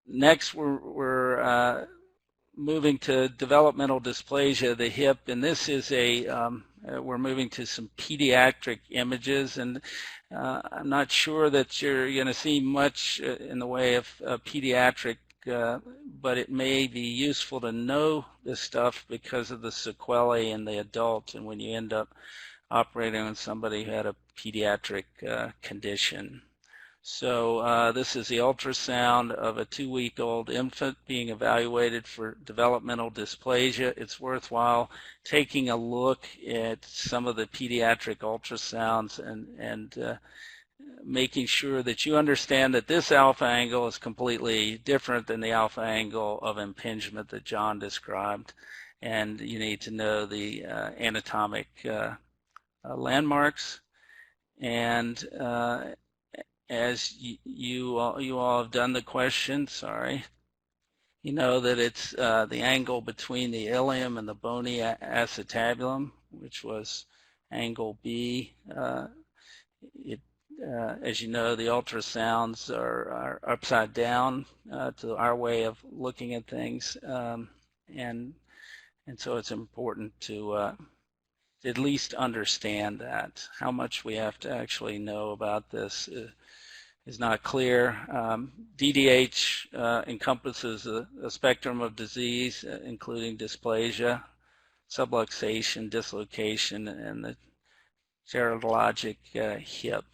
Next, we're moving to developmental dysplasia, the hip, and this is we're moving to some pediatric images, and I'm not sure that you're going to see much in the way of pediatric, but it may be useful to know this stuff because of the sequelae in the adult, and when you end up operating on somebody who had a pediatric condition. So this is the ultrasound of a 2-week-old infant being evaluated for developmental dysplasia. It's worthwhile taking a look at some of the pediatric ultrasounds and making sure that you understand that this alpha angle is completely different than the alpha angle of impingement that John described. And you need to know the anatomic landmarks. And as you all have done the question, sorry, you know that it's the angle between the ilium and the bony acetabulum, which was angle B. As you know, the ultrasounds are upside down to our way of looking at things, and so it's important to at least understand that. How much we have to actually know about this is not clear. DDH encompasses a spectrum of disease, including dysplasia, subluxation, dislocation, and the gerontologic hip.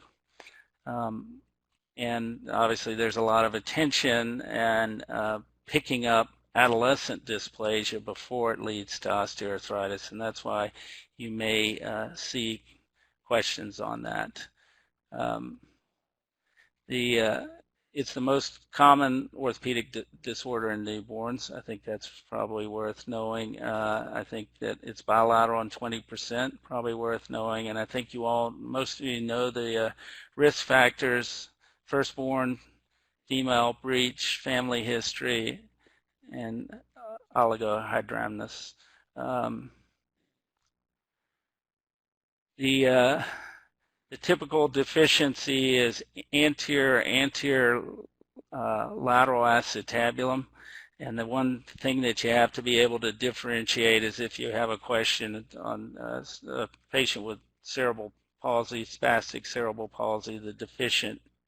And obviously there's a lot of attention and picking up adolescent dysplasia before it leads to osteoarthritis, and that's why you may see questions on that. It's the most common orthopedic disorder in newborns. I think that's probably worth knowing. I think that it's bilateral in 20%, probably worth knowing. And I think most of you know the risk factors: firstborn, female, breech, family history, and oligohydramnios. The typical deficiency is anterior lateral acetabulum, and the one thing that you have to be able to differentiate is if you have a question on a patient with cerebral palsy, spastic cerebral palsy, the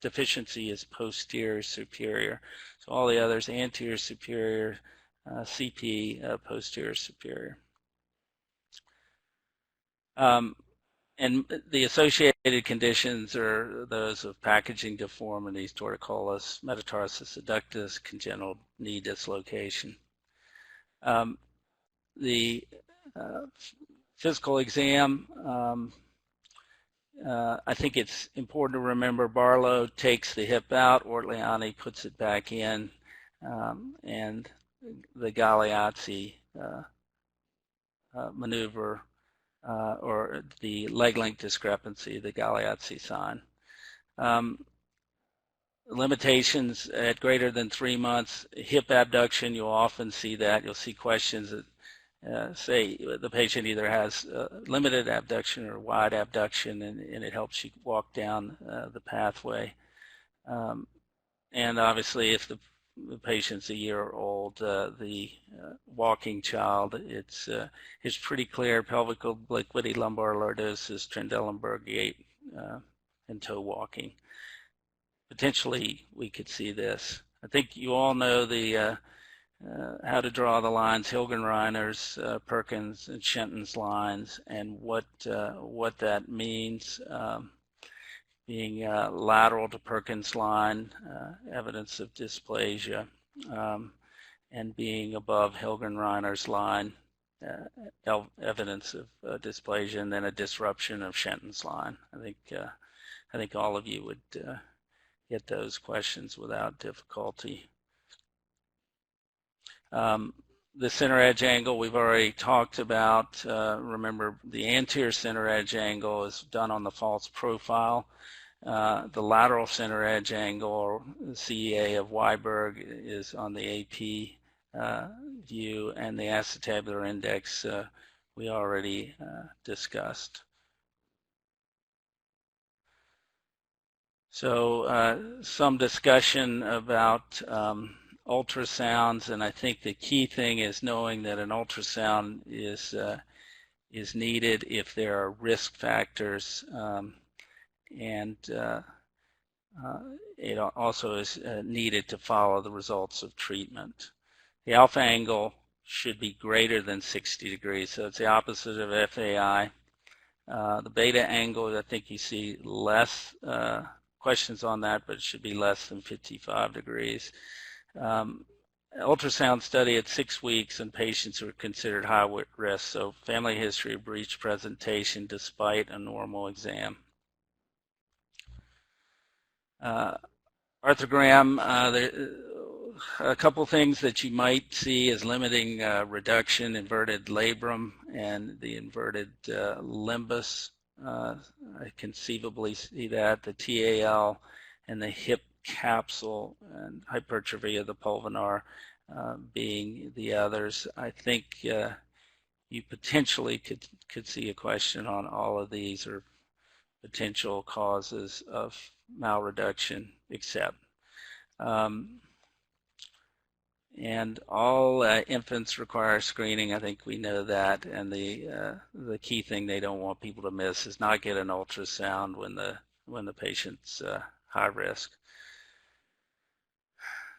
deficiency is posterior superior. So all the others, anterior superior, CP, posterior superior. And the associated conditions are those of packaging deformities, torticollis, metatarsus adductus, congenital knee dislocation. The physical exam, I think it's important to remember Barlow takes the hip out, Ortliani puts it back in, and the Galeazzi maneuver, or the leg length discrepancy, the Galeazzi sign. Limitations at greater than 3 months, hip abduction, you'll often see that. You'll see questions that say the patient either has limited abduction or wide abduction, and it helps you walk down the pathway. And obviously, if the patient's a year old, the walking child, it's pretty clear: pelvic obliquity, lumbar lordosis, Trendelenburg gait, and toe walking. Potentially, we could see this. I think you all know the how to draw the lines: Hilgenreiner's, Perkins, and Shenton's lines, and what that means. Being lateral to Perkins' line, evidence of dysplasia, and being above Hilgenreiner's line, evidence of dysplasia, and then a disruption of Shenton's line. I think all of you would get those questions without difficulty. The center edge angle we've already talked about. Remember, the anterior center edge angle is done on the false profile. The lateral center edge angle, or CEA of Weiberg, is on the AP view, and the acetabular index we already discussed. So some discussion about ultrasounds, and I think the key thing is knowing that an ultrasound is needed if there are risk factors, and it also is needed to follow the results of treatment. The alpha angle should be greater than 60 degrees, so it's the opposite of FAI. The beta angle, I think you see less questions on that, but it should be less than 55 degrees. Ultrasound study at 6 weeks in patients who are considered high risk, so family history of breech presentation despite a normal exam. Arthrogram, a couple things that you might see is limiting reduction, inverted labrum, and the inverted limbus. I conceivably see that, the TAL and the hip capsule and hypertrophy of the pulvinar being the others. I think you potentially could see a question on all of these or potential causes of malreduction, except. And all infants require screening. I think we know that. And the key thing they don't want people to miss is not get an ultrasound when the patient's high risk.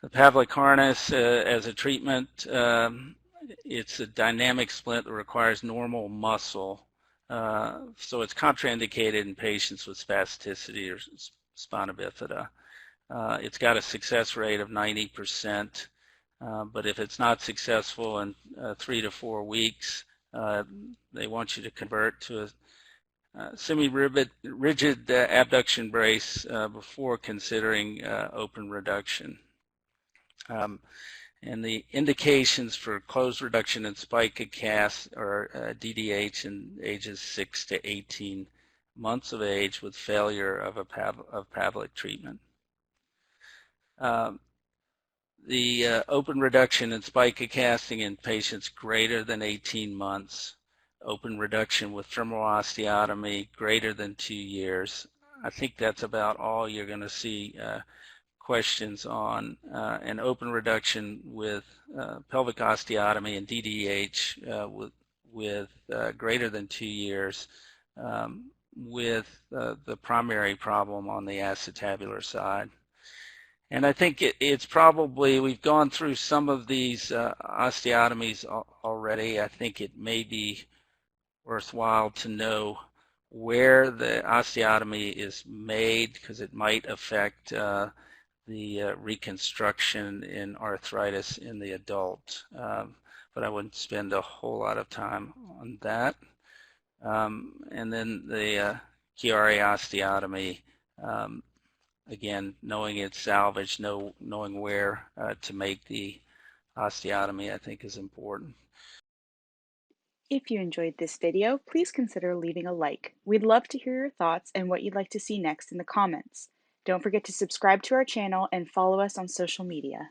The Pavlik harness as a treatment, it's a dynamic splint that requires normal muscle. So it's contraindicated in patients with spasticity or spina bifida. It's got a success rate of 90%, but if it's not successful in 3 to 4 weeks, they want you to convert to a semi-rigid abduction brace before considering open reduction. And the indications for closed reduction in spica cast are DDH in ages 6 to 18 months of age with failure of Pavlik treatment. The open reduction in spica casting in patients greater than 18 months, open reduction with femoral osteotomy greater than 2 years. I think that's about all you're going to see questions on. An open reduction with pelvic osteotomy and DDH with greater than 2 years, with the primary problem on the acetabular side. And I think it's probably, we've gone through some of these osteotomies already. I think it may be worthwhile to know where the osteotomy is made, because it might affect the reconstruction in arthritis in the adult. But I wouldn't spend a whole lot of time on that. And then the Chiari osteotomy, again, knowing it's salvage, knowing where to make the osteotomy, I think is important. If you enjoyed this video, please consider leaving a like. We'd love to hear your thoughts and what you'd like to see next in the comments. Don't forget to subscribe to our channel and follow us on social media.